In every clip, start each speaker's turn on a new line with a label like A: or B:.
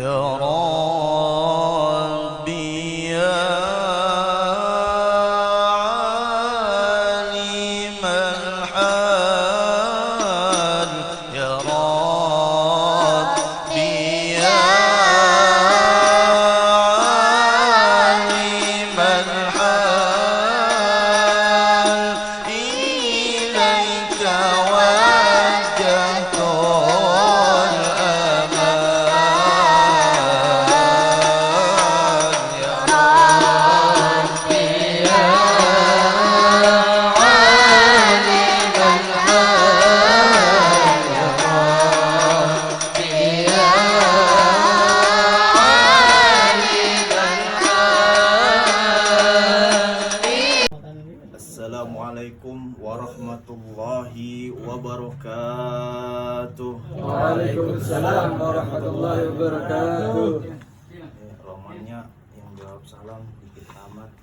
A: يا ربي يا عالم الحال يا ربي يا عالم الحال إليك وجهت Assalamualaikum warahmatullahi wabarakatuh.
B: Waalaikumsalam warahmatullahi wabarakatuh.
A: Romannya yang jawab salam dikit amat.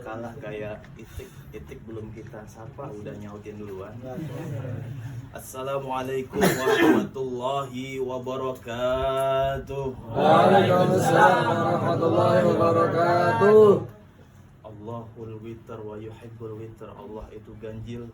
A: Kalah kayak itik belum kita sapa udah nyautin duluan. Assalamualaikum warahmatullahi wabarakatuh.
B: Waalaikumsalam warahmatullahi wabarakatuh.
A: Allahul witr wa yuhibbul witr. Allah itu ganjil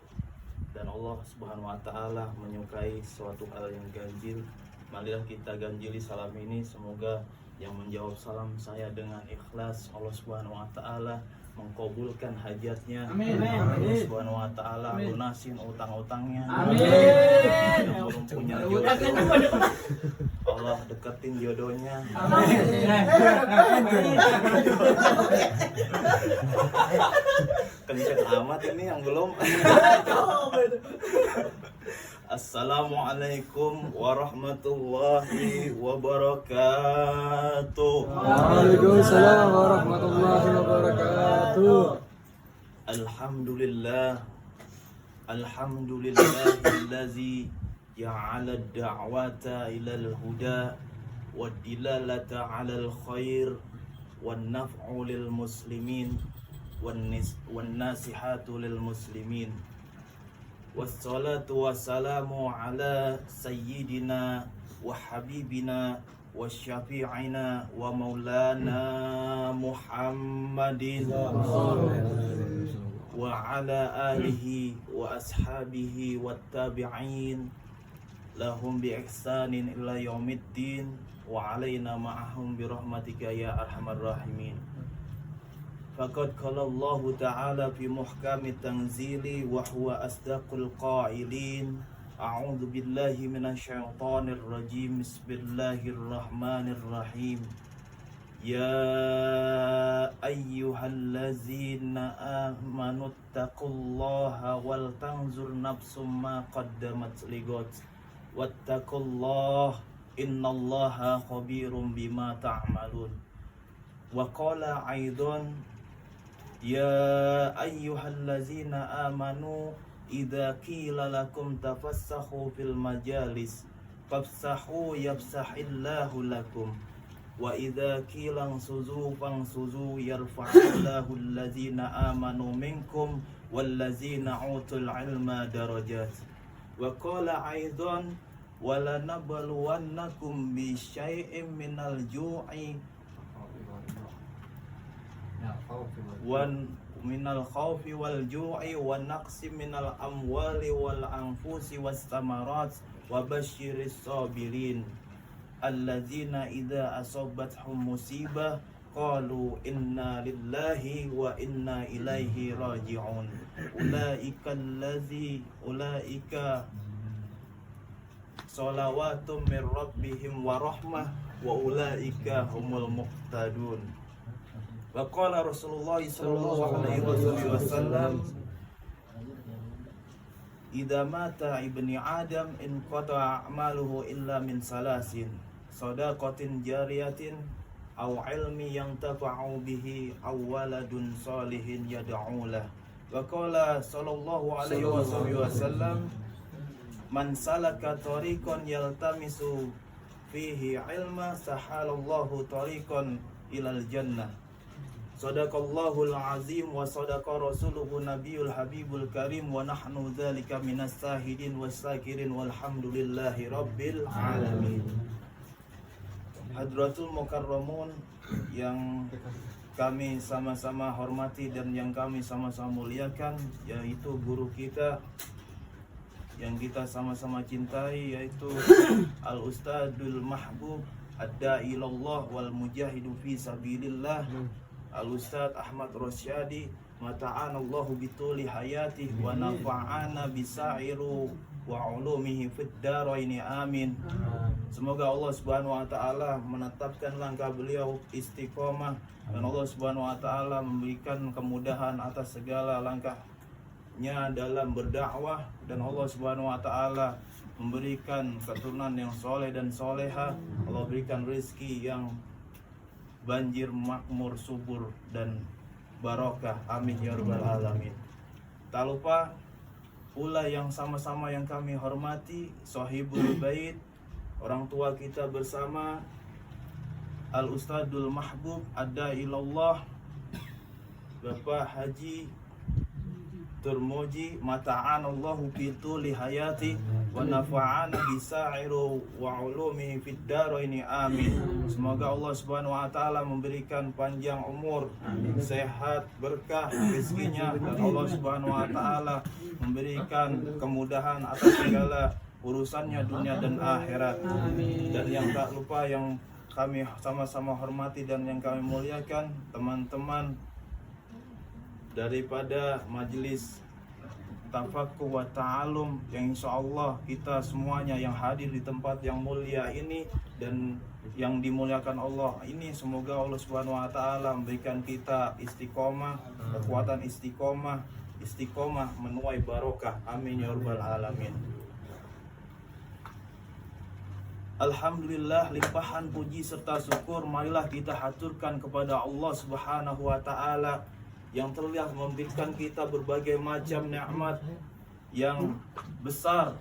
A: dan Allah Subhanahu wa taala menyukai suatu hal yang ganjil. Marilah kita ganjili salam ini, semoga yang menjawab salam saya dengan ikhlas Allah Subhanahu wa taala mengkabulkan hajatnya.
B: Amin.
A: Allah Subhanahu wa taala lunasin utang-utangnya.
B: Amin.
A: Yang belum punya jodoh Allah deketin jodohnya. Kenceng amat ini yang belum. Assalamualaikum warahmatullahi wabarakatuh.
B: Waalaikumsalam warahmatullahi wabarakatuh.
A: Alhamdulillahillazi ja'ala ad-da'wata ilal huda wad-dilalata 'alal khair wan naf'u lil muslimin wan nasihatu lil muslimin. Wassalatu wassalamu ala sayyidina wa habibina wa syafi'ina wa maulana Muhammadin wa ala alihi wa ashabihi wa tabi'in lahum bi ihsanin ila yaumiddin wa alaina ma'ahum bi rahmatika ya arhamar rahimin. Faqad qala Allah ta'ala fi muhkami tanzili wa huwa asdaqul qailin. A'udzu billahi minasyaitonir rajim. Bismillahirrahmanirrahim. Ya ayyuhallazina amanu taqullaha wal tanzur nafsum ma qaddamat lighad wattaqullaha innallaha khabirum bima ta'malun. Wa qala aidan ya ayyuhallazina amanu idza qila lakum tafassahu fil majalis fafsahu yafsahillahu lakum wa idza qila ansuzu fansuzu yarfa'illahu allazina amanu minkum wallazina utul ilma darajat. Wa qala aidan wala nabluwannakum bi syai'in minal ju'i wan minal khawfi wal ju'i wan naqsi minal amwali wal anfusi was samarat wa basyiris sabirin alladzina idza asabathum musibah qalu inna lillahi wa inna ilaihi raji'un ulaika shalawatum mir rabbihim wa rahmah wa ulaika humul muqtadun. Wa qala Rasulullah sallallahu alaihi wasallam idza mata ibni adam in qata a'maluhu illa min salasin shadaqatin jariyatin aw ilmi yantafa'u bihi aw waladun salihin yad'u lahu. Wa qala sallallahu alaihi wasallam man salaka tariqan yaltamisu fihi ilma sahalallahu tariqan ilal jannah. Sadaqallahul azim wa sadaqa rasuluhu nabiyul habibul karim wa nahnu dzalika minas sahidin was sakirin walhamdulillahi rabbil alamin. Hadratul Mukarramun yang kami sama-sama hormati dan yang kami sama-sama muliakan, yaitu guru kita yang kita sama-sama cintai, yaitu Al-Ustadzul Mahbub Ad-Da'i ilallah wal Mujahidu fi sabilillah, Al-Ustadz Ahmad Rosyadi, mata'anallahu bituli hayatih wa nafa'ana bisa'iru wa ulumihi fid daraini amin. Semoga Allah Subhanahu wa taala menetapkan langkah beliau istiqomah dan Allah Subhanahu wa taala memberikan kemudahan atas segala langkahnya dalam berdakwah, dan Allah Subhanahu wa taala memberikan keturunan yang soleh dan soleha. Allah berikan rezeki yang banjir makmur subur dan barokah, amin ya rabbal alamin. Tak lupa pula yang sama-sama yang kami hormati Sohibul Bait, orang tua kita bersama Al-Ustadzul Mahbub Ad-Da'i ilallah Bapak Haji Turmuji, mata'anallahu bituli hayati wa nafa'ana bisa'iru wa ulumihi fid daraini amin. Semoga Allah Subhanahu wa taala memberikan panjang umur, sehat, berkah rezekinya, dan Allah Subhanahu wa taala memberikan kemudahan atas segala urusannya dunia dan akhirat. Dan yang tak lupa yang kami sama-sama hormati dan yang kami muliakan, teman-teman daripada majelis Tafaqquh wa Ta'alum yang insyaallah kita semuanya yang hadir di tempat yang mulia ini dan yang dimuliakan Allah ini, semoga Allah Subhanahu wa taala memberikan kita istiqomah, kekuatan istiqomah menuai barokah, amin ya rabbal alamin. Alhamdulillah, limpahan puji serta syukur marilah kita haturkan kepada Allah Subhanahu wa taala yang telah memberikan kita berbagai macam nikmat yang besar,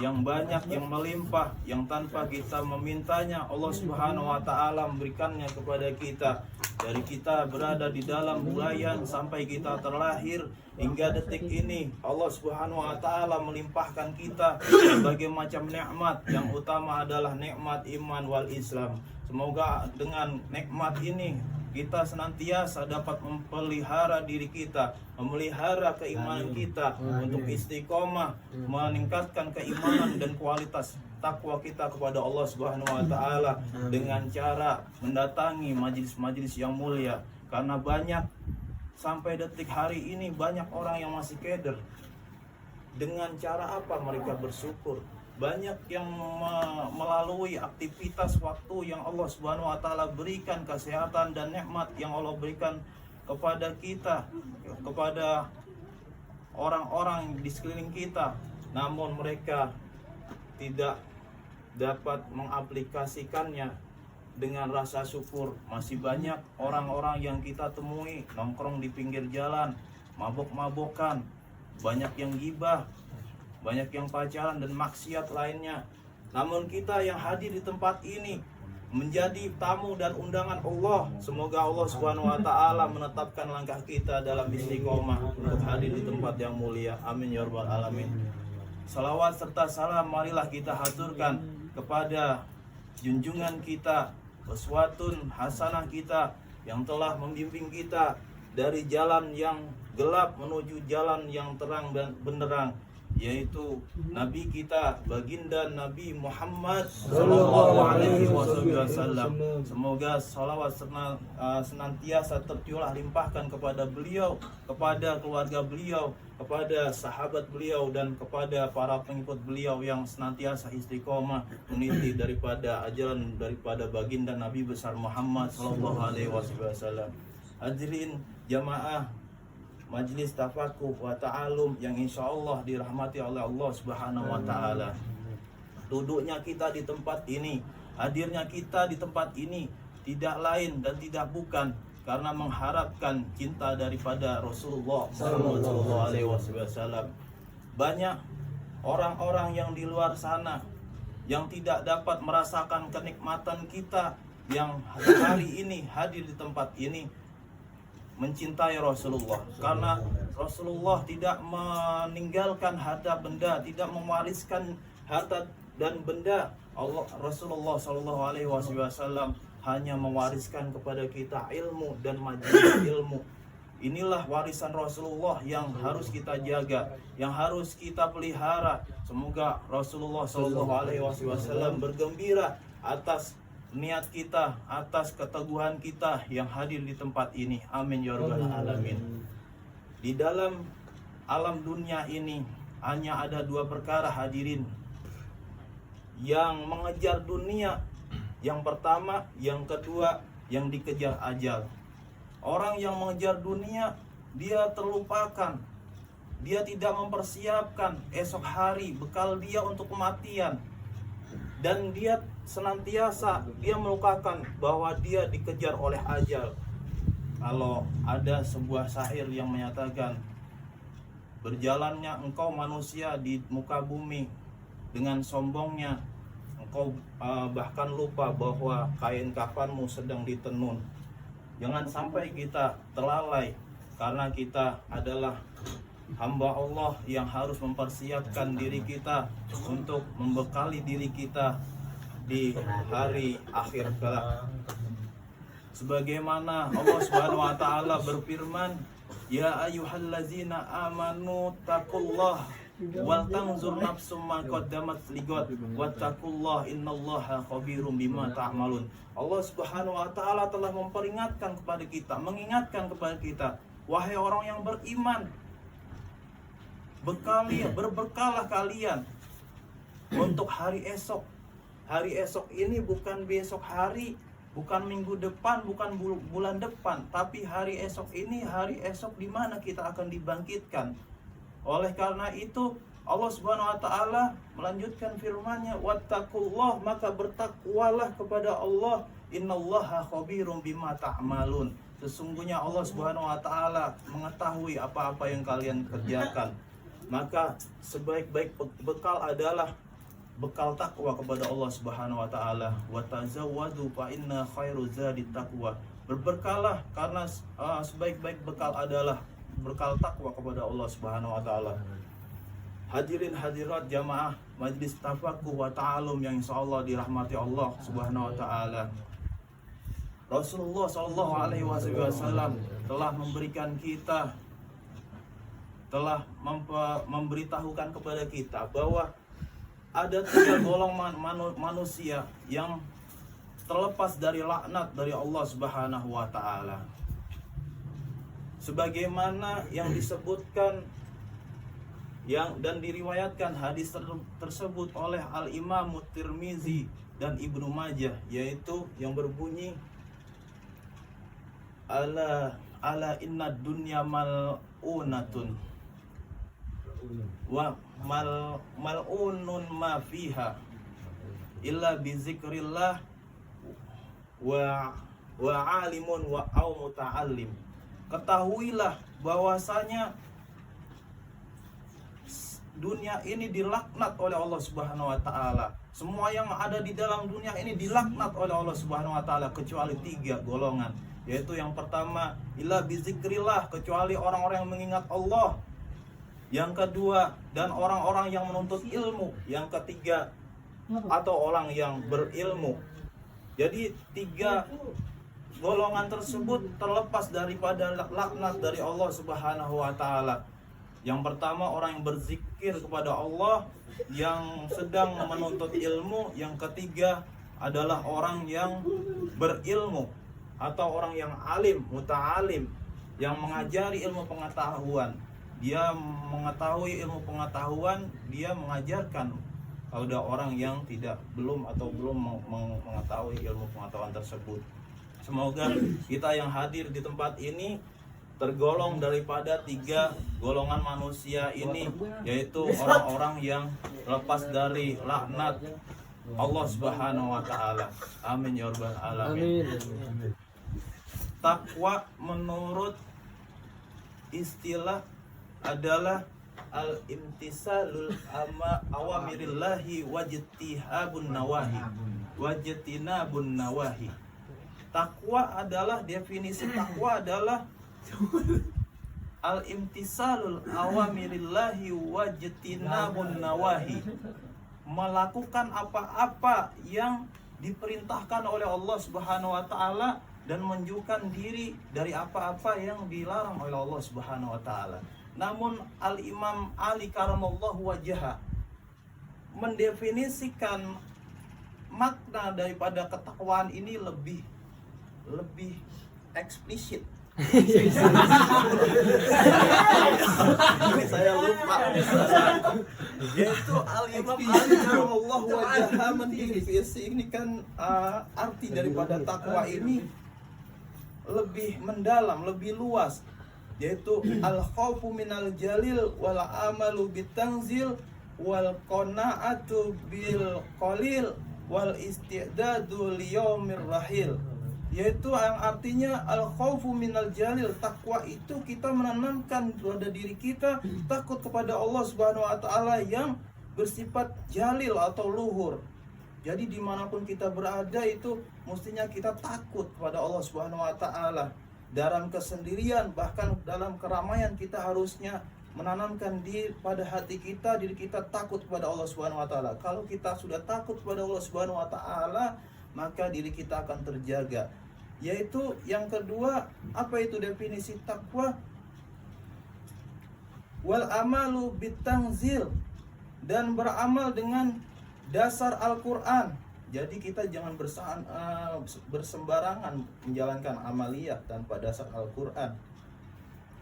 A: yang banyak, yang melimpah, yang tanpa kita memintanya Allah Subhanahu wa taala memberikannya kepada kita. Dari kita berada di dalam bulayan sampai kita terlahir hingga detik ini, Allah Subhanahu wa taala melimpahkan kita berbagai macam nikmat, yang utama adalah nikmat iman wal Islam. Semoga dengan nikmat ini kita senantiasa dapat memelihara diri kita, memelihara keimanan kita untuk istiqomah, meningkatkan keimanan dan kualitas takwa kita kepada Allah Subhanahu wa taala dengan cara mendatangi majelis-majelis yang mulia. Karena banyak, sampai detik hari ini banyak orang yang masih keder. Dengan cara apa mereka bersyukur? Banyak yang melalui aktivitas waktu yang Allah Subhanahu wa taala berikan, kesehatan dan nikmat yang Allah berikan kepada kita, kepada orang-orang di sekeliling kita, namun mereka tidak dapat mengaplikasikannya dengan rasa syukur. Masih banyak orang-orang yang kita temui nongkrong di pinggir jalan, mabok-mabokan, banyak yang gibah, banyak yang pacaran dan maksiat lainnya. Namun kita yang hadir di tempat ini menjadi tamu dan undangan Allah. Semoga Allah Subhanahu wa taala menetapkan langkah kita dalam istiqomah untuk hadir di tempat yang mulia, amin ya rabbal alamin. Salawat serta salam marilah kita haturkan kepada junjungan kita, uswatun hasanah kita yang telah membimbing kita dari jalan yang gelap menuju jalan yang terang dan benderang, yaitu Nabi kita, baginda Nabi Muhammad sallallahu alaihi wasallam. Semoga salawat senantiasa tercurah limpahkan kepada beliau, kepada keluarga beliau, kepada sahabat beliau, dan kepada para pengikut beliau yang senantiasa istiqomah meniti daripada ajaran daripada baginda Nabi besar Muhammad sallallahu alaihi wasallam. Hadirin jamaah Majlis Tafaqquh wa Ta'alum yang insyaallah dirahmati oleh Allah Subhanahu wa taala. Duduknya kita di tempat ini, hadirnya kita di tempat ini tidak lain dan tidak bukan karena mengharapkan cinta daripada Rasulullah sallallahu alaihi wasallam. Banyak orang-orang yang di luar sana yang tidak dapat merasakan kenikmatan kita yang hari ini hadir di tempat ini mencintai Rasulullah, karena Rasulullah tidak meninggalkan harta benda, tidak mewariskan harta dan benda. Rasulullah Shallallahu Alaihi Wasallam hanya mewariskan kepada kita ilmu dan majelis ilmu. Inilah warisan Rasulullah yang harus kita jaga, yang harus kita pelihara. Semoga Rasulullah Shallallahu Alaihi Wasallam bergembira atas niat kita, atas keteguhan kita yang hadir di tempat ini. Amin ya rabbal alamin. Di dalam alam dunia ini hanya ada dua perkara hadirin yang mengejar dunia. Yang pertama, yang kedua, yang dikejar ajal. Orang yang mengejar dunia, dia terlupakan. Dia tidak mempersiapkan esok hari bekal dia untuk kematian. Dan dia senantiasa dia melupakan bahwa dia dikejar oleh ajal. Kalau ada sebuah syair yang menyatakan, berjalannya engkau manusia di muka bumi dengan sombongnya, engkau bahkan lupa bahwa kain kafanmu sedang ditenun. Jangan sampai kita terlalai, karena kita adalah hamba Allah yang harus mempersiapkan diri kita untuk membekali diri kita di hari akhir kelak. Sebagaimana Allah Subhanahu wa taala berfirman, ya ayyuhallazina amanu taqullah wal tanzur nafsum ma qaddamat ligat wattaqullah innallaha khabirum bima ta'malun. Allah Subhanahu wa taala telah memperingatkan kepada kita, mengingatkan kepada kita, wahai orang yang beriman, berberkalah kalian untuk hari esok. Hari esok ini bukan besok hari, bukan minggu depan, bukan bulan depan, tapi hari esok ini hari esok di mana kita akan dibangkitkan. Oleh karena itu Allah Subhanahu wa taala melanjutkan firman-Nya, wattaqullah, maka bertakwalah kepada Allah, innallaha khabirum bima ta'malun. Sesungguhnya Allah Subhanahu wa taala mengetahui apa-apa yang kalian kerjakan. Maka sebaik-baik bekal adalah bekal takwa kepada Allah Subhanahu wa taala. Wa tazawwadu fa inna khairu zadit taqwa. Berberkalah karena sebaik-baik bekal adalah berkal takwa kepada Allah Subhanahu wa taala. Hadirin hadirat jamaah majlis tafakuh wa ta'alum yang insyaallah dirahmati Allah Subhanahu wa taala. Rasulullah sallallahu alaihi wasallam telah memberikan kita, telah memberitahukan kepada kita bahwa ada 3 golongan manusia yang terlepas dari laknat dari Allah Subhanahu wa taala. Sebagaimana yang disebutkan dan diriwayatkan hadis tersebut oleh Al-Imam Tirmizi dan Ibnu Majah, yaitu yang berbunyi, ala inna dunya mal'unatun wa mal'unun ma fiha illa bi zikrillah wa alimun wa au muta'allim. Ketahuilah bahwasanya dunia ini dilaknat oleh Allah Subhanahu wa taala. Semua yang ada di dalam dunia ini dilaknat oleh Allah Subhanahu wa taala kecuali 3 golongan, yaitu yang pertama illa bizikrillah, kecuali orang-orang yang mengingat Allah. Yang kedua, dan orang-orang yang menuntut ilmu. Yang ketiga, atau orang yang berilmu. Jadi 3 golongan tersebut terlepas daripada laknat dari Allah Subhanahu wa taala. Yang pertama, orang yang berzikir kepada Allah, yang sedang menuntut ilmu. Yang ketiga adalah orang yang berilmu atau orang yang alim, muta'alim, yang mengajari ilmu pengetahuan. Dia mengetahui ilmu pengetahuan, dia mengajarkan kepada orang yang belum mengetahui ilmu pengetahuan tersebut. Semoga kita yang hadir di tempat ini tergolong daripada 3 golongan manusia ini, yaitu orang-orang yang lepas dari laknat Allah Subhanahu wa taala. Amin ya rabbal alamin. Takwa menurut istilah adalah al-imtisalul awamirillahi wajtinabun nawahi. Takwa adalah, definisi takwa adalah al-imtisalul awamirillahi wajtinabun nawahi, melakukan apa-apa yang diperintahkan oleh Allah Subhanahu wa taala dan menjauhkan diri dari apa-apa yang dilarang oleh Allah Subhanahu wa taala. Namun Al-Imam Ali karamallahu wajhah mendefinisikan makna daripada ketakwaan ini lebih eksplisit. Saya lupa. Yaitu Al-Imam Ali karamallahu wajhah mendefinisikan arti daripada takwa ini lebih mendalam, lebih luas, yaitu al-khaufu minal jalil wal amalu bitanzil wal qanaatu bil qalil wal istidadu liyaumir rahil. Yaitu yang artinya al-khaufu minal jalil, takwa itu kita menanamkan pada diri kita takut kepada Allah Subhanahu wa taala yang bersifat jalil atau luhur. Jadi dimanapun kita berada itu mestinya kita takut kepada Allah Subhanahu wa taala. Dalam kesendirian bahkan dalam keramaian kita harusnya menanamkan pada hati kita, diri kita takut kepada Allah Subhanahu wa taala. Kalau kita sudah takut kepada Allah Subhanahu wa taala, maka diri kita akan terjaga. Yaitu yang kedua, apa itu definisi takwa? Wal amalu bitanzil, dan beramal dengan dasar Al-Quran. Jadi kita jangan bersembarangan menjalankan amaliyah tanpa dasar Al-Quran.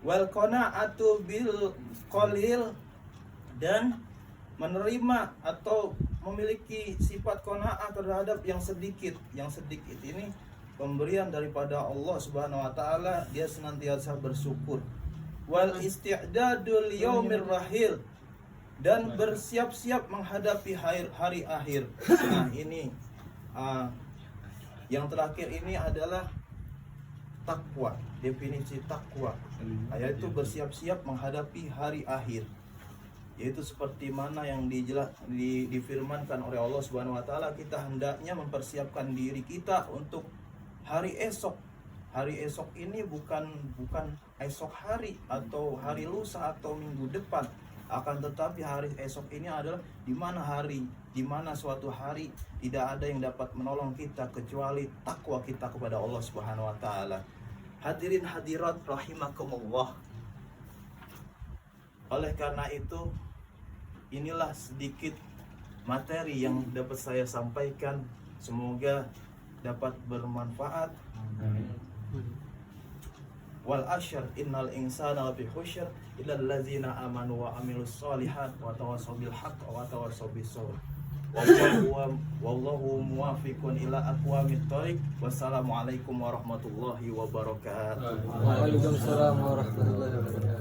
A: Wal qanaatu bil qalil, dan menerima atau memiliki sifat qanaah terhadap yang sedikit. Yang sedikit ini pemberian daripada Allah Subhanahu wa taala, dia senantiasa bersyukur. Wal isti'dadul yaumir rahil, dan bersiap-siap menghadapi hari akhir. Nah ini yang terakhir ini adalah takwa, definisi takwa, yaitu bersiap-siap menghadapi hari akhir. Yaitu seperti mana yang difirmankan oleh Allah Subhanahu wa taala, kita hendaknya mempersiapkan diri kita untuk hari esok. Hari esok ini bukan esok hari atau hari lusa atau minggu depan. Akan tetapi hari esok ini adalah di mana suatu hari tidak ada yang dapat menolong kita kecuali takwa kita kepada Allah Subhanahu wa taala. Hadirin hadirat rahimakumullah. Oleh karena itu, inilah sedikit materi yang dapat saya sampaikan. Semoga dapat bermanfaat. Wal asyr innal insana lafi khusr illa allazina amanu wa amilus solihat wa tawassaw bil haqq wa tawassaw bis sabr. Wallahu muwaffiqun ila aqwamit thoriq. Wassalamualaikum warahmatullahi wabarakatuh.
B: Waalaikumsalam warahmatullahi wabarakatuh.